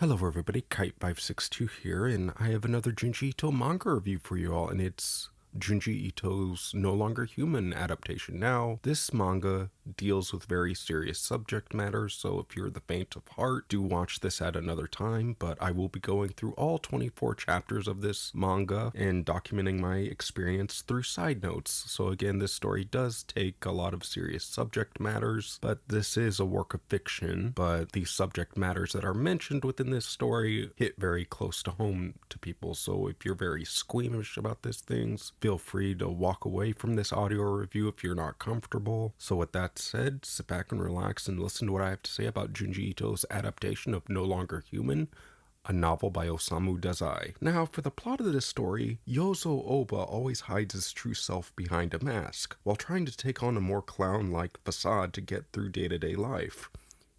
Hello everybody, Kite562 here, and I have another Junji Ito manga review for you all, and it's Junji Ito's No Longer Human adaptation. Now, this manga deals with very serious subject matters, so if you're the faint of heart, do watch this at another time, but I will be going through all 24 chapters of this manga and documenting my experience through side notes. So again, this story does take a lot of serious subject matters, but this is a work of fiction, but the subject matters that are mentioned within this story hit very close to home to people, so if you're very squeamish about these things, feel free to walk away from this audio review if you're not comfortable. So with that said, sit back and relax and listen to what I have to say about Junji Ito's adaptation of No Longer Human, a novel by Osamu Dazai. Now, for the plot of this story, Yozo Oba always hides his true self behind a mask, while trying to take on a more clown-like facade to get through day-to-day life.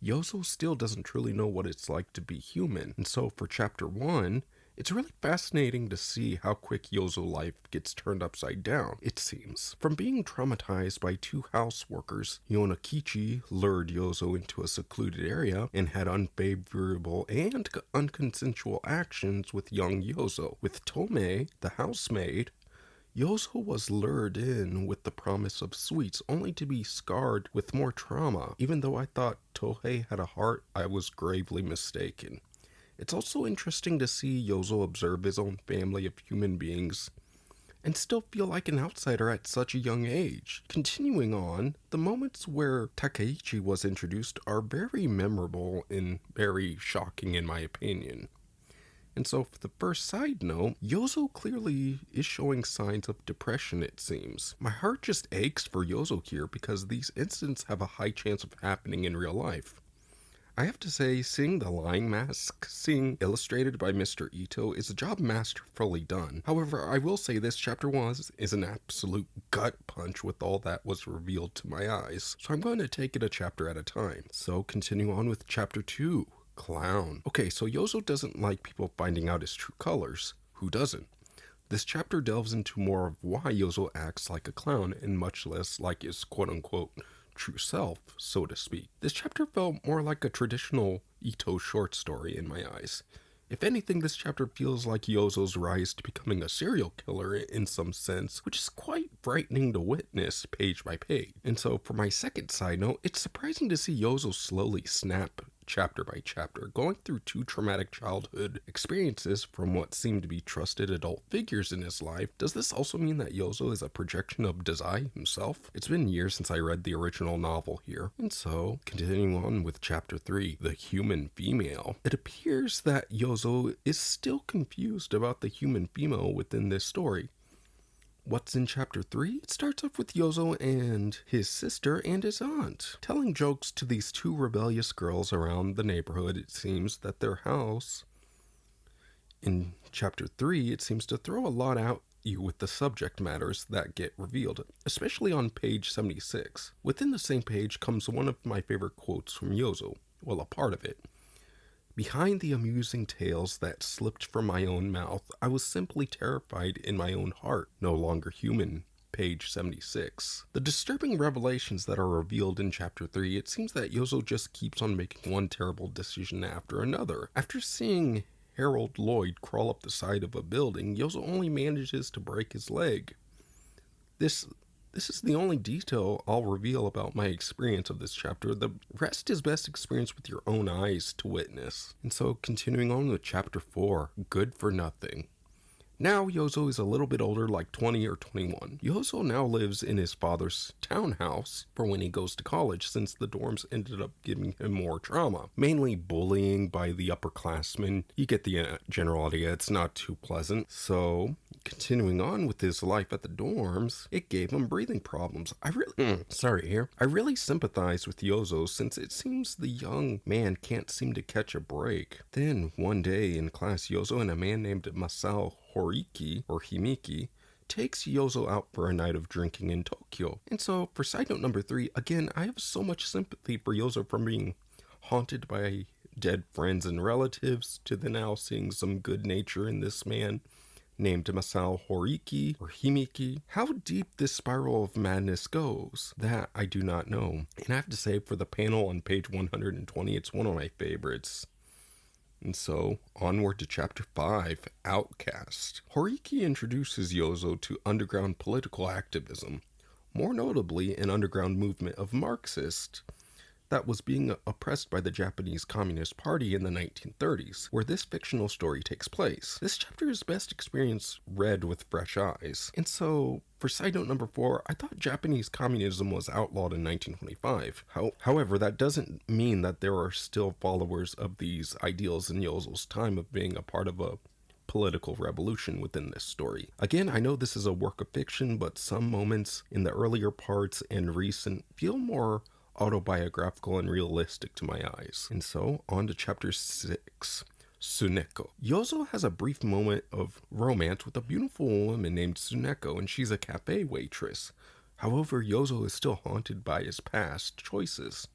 Yozo still doesn't truly know what it's like to be human, and so for chapter 1, it's really fascinating to see how quick Yozo life gets turned upside down, it seems. From being traumatized by two house workers, Yonekichi lured Yozo into a secluded area and had unfavorable and unconsensual actions with young Yozo. With Tomei, the housemaid, Yozo was lured in with the promise of sweets, only to be scarred with more trauma. Even though I thought Tohei had a heart, I was gravely mistaken. It's also interesting to see Yozo observe his own family of human beings and still feel like an outsider at such a young age. Continuing on, the moments where Takeichi was introduced are very memorable and very shocking in my opinion. And so for the first side note, Yozo clearly is showing signs of depression, it seems. My heart just aches for Yozo here because these incidents have a high chance of happening in real life. I have to say, seeing the lying mask scene illustrated by Mr. Ito is a job masterfully done. However, I will say this chapter 1 is an absolute gut punch with all that was revealed to my eyes, so I'm going to take it a chapter at a time. So continue on with chapter 2, Clown. Okay, so Yozo doesn't like people finding out his true colors. Who doesn't? This chapter delves into more of why Yozo acts like a clown and much less like his quote-unquote true self, so to speak. This chapter felt more like a traditional Ito short story in my eyes. If anything, this chapter feels like Yozo's rise to becoming a serial killer in some sense, which is quite frightening to witness page by page. And so for my second side note, it's surprising to see Yozo slowly snap chapter by chapter, going through two traumatic childhood experiences from what seem to be trusted adult figures in his life. Does this also mean that Yozo is a projection of Dazai himself? It's been years since I read the original novel here. And so, continuing on with chapter 3, The Human Female, it appears that Yozo is still confused about the human female within this story. What's in chapter 3? It starts off with Yozo and his sister and his aunt telling jokes to these two rebellious girls around the neighborhood. It seems that their house, in chapter 3, it seems to throw a lot at you with the subject matters that get revealed, especially on page 76. Within the same page comes one of my favorite quotes from Yozo, well, a part of it. Behind the amusing tales that slipped from my own mouth, I was simply terrified in my own heart. No longer human. Page 76. The disturbing revelations that are revealed in chapter 3, it seems that Yozo just keeps on making one terrible decision after another. After seeing Harold Lloyd crawl up the side of a building, Yozo only manages to break his leg. This is the only detail I'll reveal about my experience of this chapter. The rest is best experienced with your own eyes to witness. And so continuing on with chapter 4, Good for Nothing. Now Yozo is a little bit older, like 20 or 21. Yozo now lives in his father's townhouse for when he goes to college, since the dorms ended up giving him more trauma. Mainly bullying by the upperclassmen. You get the general idea, it's not too pleasant. So, continuing on with his life at the dorms, it gave him breathing problems. I really sympathize with Yozo, since it seems the young man can't seem to catch a break. Then, one day in class, Yozo and a man named Masao Himiki takes Yozo out for a night of drinking in Tokyo. And so, for side note number 3, again, I have so much sympathy for Yozo from being haunted by dead friends and relatives to the now seeing some good nature in this man named Masao Himiki. How deep this spiral of madness goes, that I do not know. And I have to say, for the panel on page 120, it's one of my favorites. And so, onward to Chapter 5, Outcast. Horiki introduces Yozo to underground political activism, more notably an underground movement of Marxists that was being oppressed by the Japanese Communist Party in the 1930s, where this fictional story takes place. This chapter is best experienced read with fresh eyes. And so, for side note number 4, I thought Japanese communism was outlawed in 1925. However, that doesn't mean that there are still followers of these ideals in Yozo's time of being a part of a political revolution within this story. Again, I know this is a work of fiction, but some moments in the earlier parts and recent feel more autobiographical and realistic to my eyes. And so, on to Chapter 6, Tsuneko. Yozo has a brief moment of romance with a beautiful woman named Tsuneko, and she's a cafe waitress. However, Yozo is still haunted by his past choices,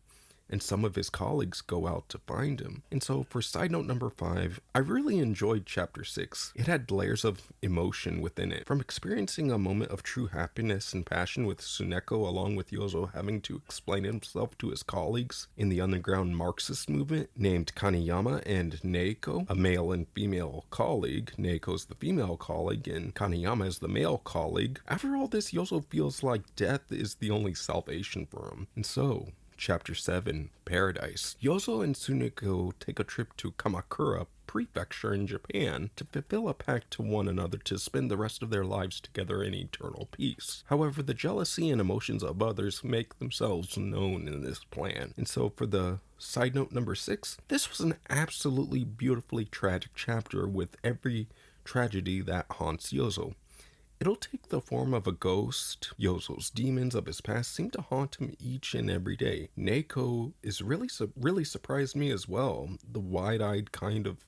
and some of his colleagues go out to find him. And so, for side note number 5, I really enjoyed Chapter 6. It had layers of emotion within it. From experiencing a moment of true happiness and passion with Tsuneko, along with Yozo having to explain himself to his colleagues in the underground Marxist movement named Kaneyama and Neiko, a male and female colleague. Neiko's the female colleague and Kaneyama is the male colleague. After all this, Yozo feels like death is the only salvation for him. And so, Chapter 7, Paradise. Yozo and Tsuneko take a trip to Kamakura Prefecture in Japan to fulfill a pact to one another to spend the rest of their lives together in eternal peace. However, the jealousy and emotions of others make themselves known in this plan. And so for the side note number 6, this was an absolutely beautifully tragic chapter with every tragedy that haunts Yozo. It'll take the form of a ghost. Yozo's demons of his past seem to haunt him each and every day. Neiko is really surprised me as well. The wide-eyed kind of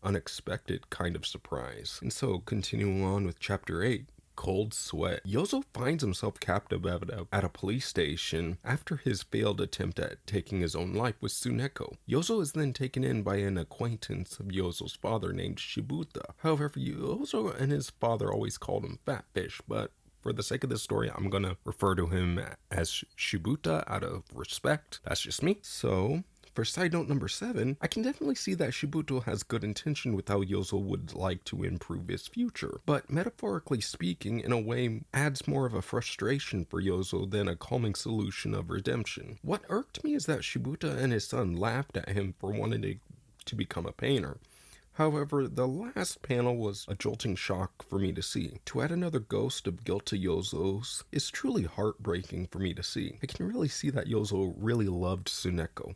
unexpected kind of surprise. And so, continuing on with Chapter 8, Cold Sweat. Yozo finds himself captive at a police station after his failed attempt at taking his own life with Tsuneko. Yozo is then taken in by an acquaintance of Yozo's father named Shibuta. However, Yozo and his father always called him Fat Fish, but for the sake of this story, I'm gonna refer to him as Shibuta out of respect. That's just me. So, for side note number 7, I can definitely see that Shibuto has good intention with how Yozo would like to improve his future, but metaphorically speaking, in a way, adds more of a frustration for Yozo than a calming solution of redemption. What irked me is that Shibuta and his son laughed at him for wanting to become a painter. However, the last panel was a jolting shock for me to see. To add another ghost of guilt to Yozo's is truly heartbreaking for me to see. I can really see that Yozo really loved Tsuneko.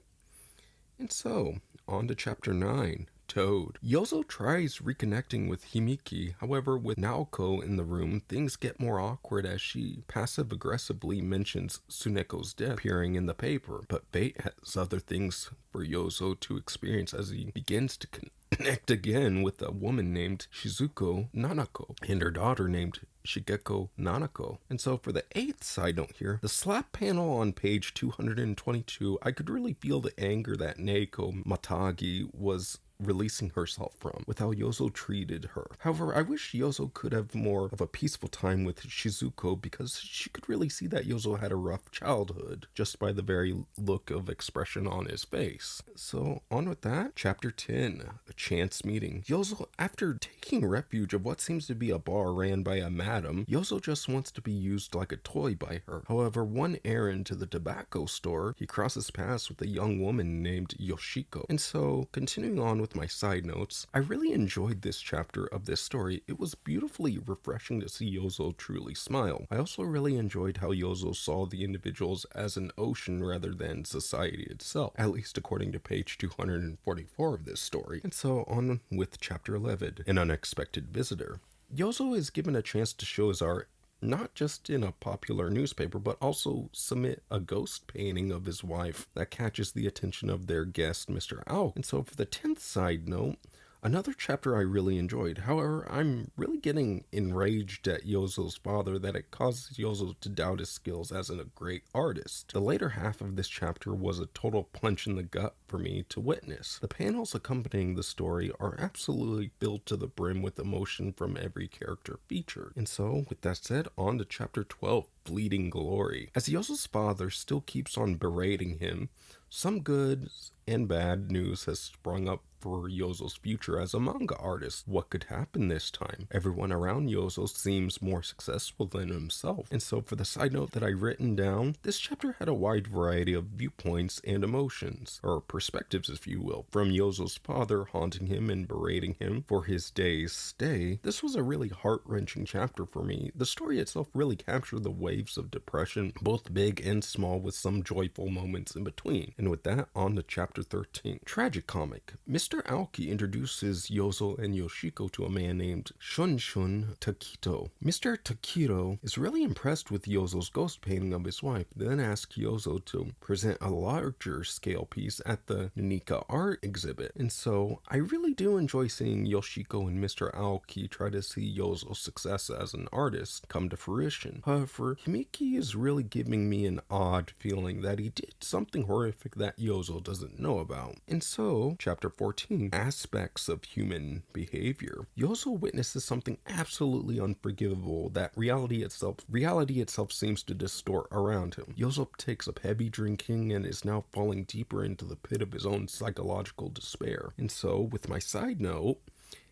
And so, on to Chapter 9, Toad. Yozo tries reconnecting with Himiki, however, with Naoko in the room, things get more awkward as she passive-aggressively mentions Tsuneko's death appearing in the paper. But fate has other things for Yozo to experience as he begins to connect again with a woman named Shizuko Nanako and her daughter named Shigeko Nanako. And so for the 8th side note here, the slap panel on page 222, I could really feel the anger that Neiko Matagi was releasing herself from with how Yozo treated her. However, I wish Yozo could have more of a peaceful time with Shizuko because she could really see that Yozo had a rough childhood just by the very look of expression on his face. So on with that, Chapter 10, A Chance Meeting. Yozo, after taking refuge of what seems to be a bar ran by a madam, Yozo just wants to be used like a toy by her. However, one errand to the tobacco store, he crosses paths with a young woman named Yoshiko. And so, continuing on with my side notes, I really enjoyed this chapter of this story. It was beautifully refreshing to see Yozo truly smile. I also really enjoyed how Yozo saw the individuals as an ocean rather than society itself, at least according to page 244 of this story. And so on with Chapter 11, An Unexpected Visitor. Yozo is given a chance to show his art not just in a popular newspaper, but also submit a ghost painting of his wife that catches the attention of their guest, Mr. Owl. And so for the 10th side note, another chapter I really enjoyed. However, I'm really getting enraged at Yozo's father that it causes Yozo to doubt his skills as a great artist. The later half of this chapter was a total punch in the gut for me to witness. The panels accompanying the story are absolutely filled to the brim with emotion from every character featured. And so, with that said, on to Chapter 12, Fleeting Glory. As Yozo's father still keeps on berating him, some good and bad news has sprung up for Yozo's future as a manga artist. What could happen this time? Everyone around Yozo seems more successful than himself. And so for the side note that I written down, this chapter had a wide variety of viewpoints and emotions, or perspectives if you will, from Yozo's father haunting him and berating him for his day's stay. This was a really heart-wrenching chapter for me. The story itself really captured the waves of depression, both big and small, with some joyful moments in between. And with that, on to chapter 13. Tragic comic. Mr. Aoki introduces Yozo and Yoshiko to a man named Shunshun Takito. Mr. Takito is really impressed with Yozo's ghost painting of his wife, then asks Yozo to present a larger scale piece at the Nanika art exhibit. And so I really do enjoy seeing Yoshiko and Mr. Aoki try to see Yozo's success as an artist come to fruition. However, Himiki is really giving me an odd feeling that he did something horrific that Yozo doesn't know about. And so, chapter 14, aspects of human behavior. Yozo witnesses something absolutely unforgivable that reality itself seems to distort around him. Yozo takes up heavy drinking and is now falling deeper into the pit of his own psychological despair. And so, with my side note,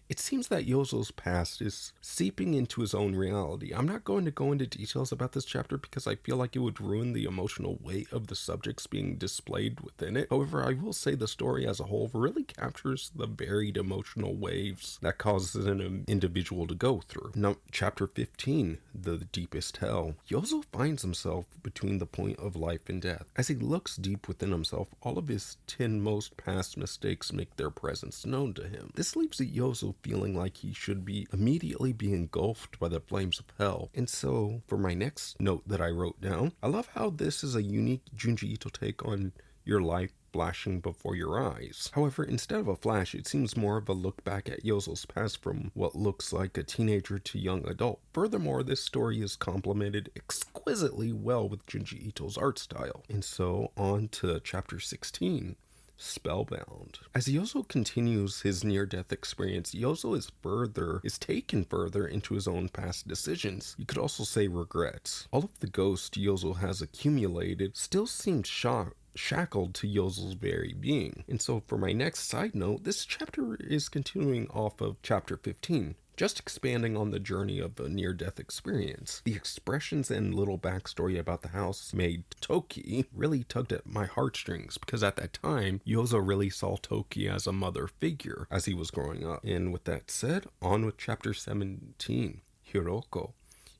it seems that Yozo's past is seeping into his own reality. I'm not going to go into details about this chapter because I feel like it would ruin the emotional weight of the subjects being displayed within it. However, I will say the story as a whole really captures the varied emotional waves that causes an individual to go through. Now, chapter 15, The Deepest Hell. Yozo finds himself between the point of life and death. As he looks deep within himself, all of his 10 most past mistakes make their presence known to him. This leaves Yozo feeling like he should be immediately be engulfed by the flames of hell. And so, for my next note that I wrote down, I love how this is a unique Junji Ito take on your life flashing before your eyes. However, instead of a flash, it seems more of a look back at Yozo's past from what looks like a teenager to young adult. Furthermore, this story is complemented exquisitely well with Junji Ito's art style. And so, on to chapter 16. Spellbound. As Yozo continues his near-death experience, Yozo is taken further into his own past decisions. You could also say regrets. All of the ghosts Yozo has accumulated still seem shackled to Yozo's very being. And so for my next side note, this chapter is continuing off of chapter 15. Just expanding on the journey of a near-death experience. The expressions and little backstory about the housemaid Toki really tugged at my heartstrings because at that time, Yozo really saw Toki as a mother figure as he was growing up. And with that said, on with chapter 17, Hiroko.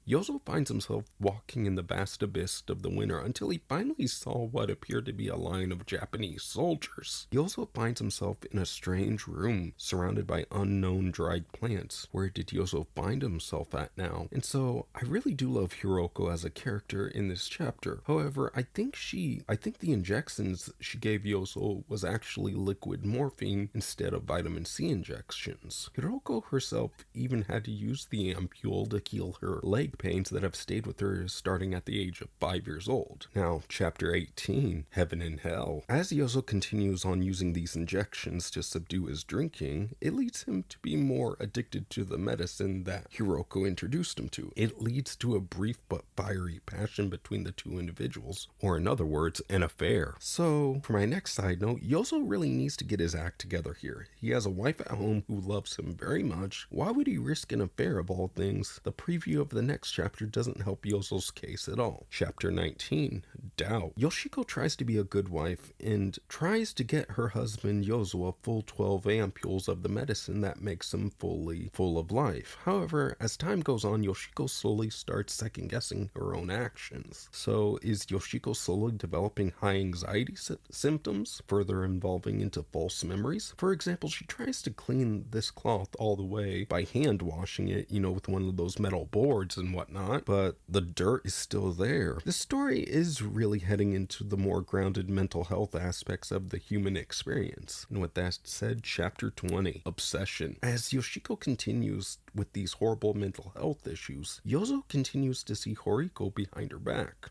Yozo finds himself walking in the vast abyss of the winter until he finally saw what appeared to be a line of Japanese soldiers. Yozo finds himself in a strange room surrounded by unknown dried plants. Where did Yozo find himself at now? And so I really do love Hiroko as a character in this chapter. However, I think the injections she gave Yozo was actually liquid morphine instead of vitamin C injections. Hiroko herself even had to use the ampule to heal her leg pains that have stayed with her starting at the age of 5 years old. Now, chapter 18, Heaven and Hell. As Yozo continues on using these injections to subdue his drinking, it leads him to be more addicted to the medicine that Hiroko introduced him to. It leads to a brief but fiery passion between the two individuals, or in other words, an affair. So, for my next side note, Yozo really needs to get his act together here. He has a wife at home who loves him very much. Why would he risk an affair of all things? The preview of the next chapter doesn't help Yozo's case at all. Chapter 19, Doubt. Yoshiko tries to be a good wife and tries to get her husband Yozo a full 12 ampules of the medicine that makes him full of life. However, as time goes on, Yoshiko slowly starts second-guessing her own actions. So, is Yoshiko slowly developing high anxiety symptoms, further involving into false memories? For example, she tries to clean this cloth all the way by hand washing it, with one of those metal boards and whatnot, but the dirt is still there. This story is really heading into the more grounded mental health aspects of the human experience. And with that said, chapter 20, Obsession. As Yoshiko continues with these horrible mental health issues, Yozo continues to see Horiko behind her back.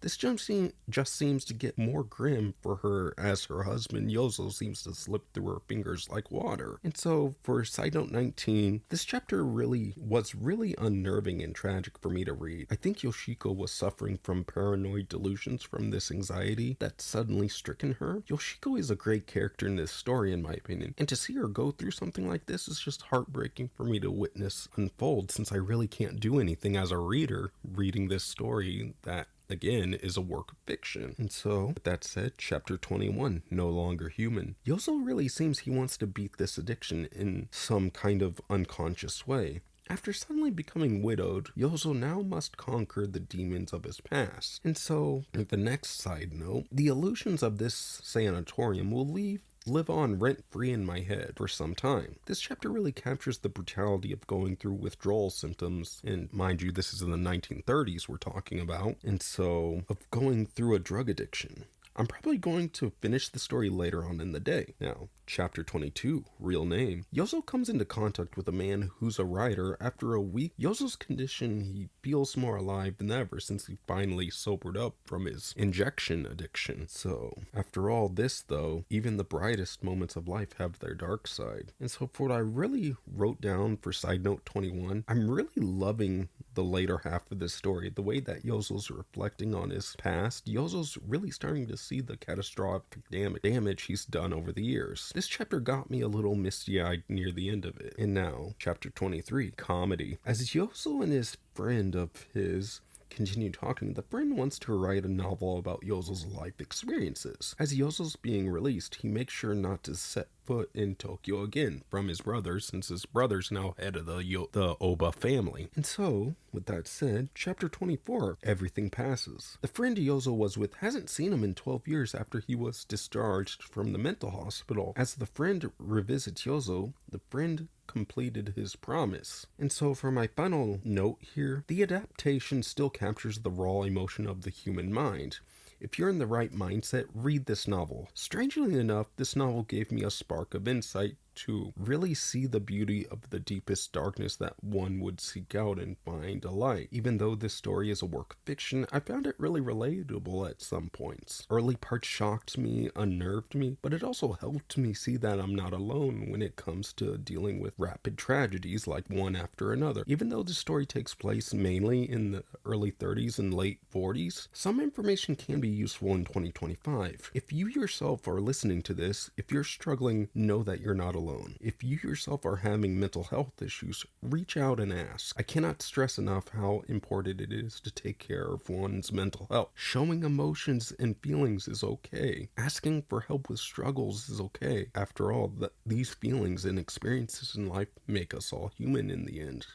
This just seems to get more grim for her as her husband Yozo seems to slip through her fingers like water. And so for side note 19, this chapter was really unnerving and tragic for me to read. I think Yoshiko was suffering from paranoid delusions from this anxiety that suddenly stricken her. Yoshiko is a great character in this story in my opinion, and to see her go through something like this is just heartbreaking for me to witness unfold, since I really can't do anything as a reader reading this story that again is a work of fiction. And so with that said, chapter 21, No Longer Human. Yozo really seems he wants to beat this addiction in some kind of unconscious way. After suddenly becoming widowed, Yozo now must conquer the demons of his past. And so, the next side note, the illusions of this sanatorium will live on rent-free in my head for some time. This chapter really captures the brutality of going through withdrawal symptoms, and mind you, this is in the 1930s we're talking about, and so of going through a drug addiction. I'm probably going to finish the story later on in the day. Now, chapter 22, Real Name. Yozo comes into contact with a man who's a writer. After a week, Yozo's condition, he feels more alive than ever since he finally sobered up from his injection addiction. So, after all this though, even the brightest moments of life have their dark side. And so for what I really wrote down for side note 21, I'm really loving the later half of this story. The way that Yozo's reflecting on his past, Yozo's really starting to see the catastrophic damage he's done over the years. This chapter got me a little misty-eyed near the end of it. And now, chapter 23, Comedy. As Yozo and his friend of his continue talking, the friend wants to write a novel about Yozo's life experiences. As Yozo's being released, he makes sure not to set foot in Tokyo again from his brother, since his brother's now head of the Oba family. And so, with that said, chapter 24, Everything Passes. The friend Yozo was with hasn't seen him in 12 years after he was discharged from the mental hospital. As the friend revisits Yozo, the friend completed his promise. And so for my final note here, the adaptation still captures the raw emotion of the human mind. If you're in the right mindset, read this novel. Strangely enough, this novel gave me a spark of insight to really see the beauty of the deepest darkness that one would seek out and find a light. Even though this story is a work of fiction, I found it really relatable at some points. Early parts shocked me, unnerved me, but it also helped me see that I'm not alone when it comes to dealing with rapid tragedies like one after another. Even though the story takes place mainly in the early 30s and late 40s, some information can be useful in 2025. If you yourself are listening to this, if you're struggling, know that you're not alone. If you yourself are having mental health issues, reach out and ask. I cannot stress enough how important it is to take care of one's mental health. Showing emotions and feelings is okay. Asking for help with struggles is okay. After all, these feelings and experiences in life make us all human in the end.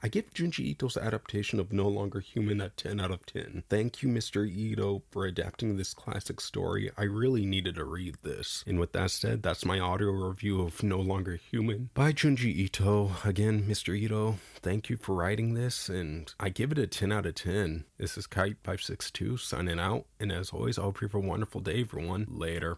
I give Junji Ito's adaptation of No Longer Human a 10 out of 10. Thank you, Mr. Ito, for adapting this classic story. I really needed to read this. And with that said, that's my audio review of No Longer Human by Junji Ito. Again, Mr. Ito, thank you for writing this, and I give it a 10 out of 10. This is Kite562 signing out, and as always, I hope you have a wonderful day, everyone. Later.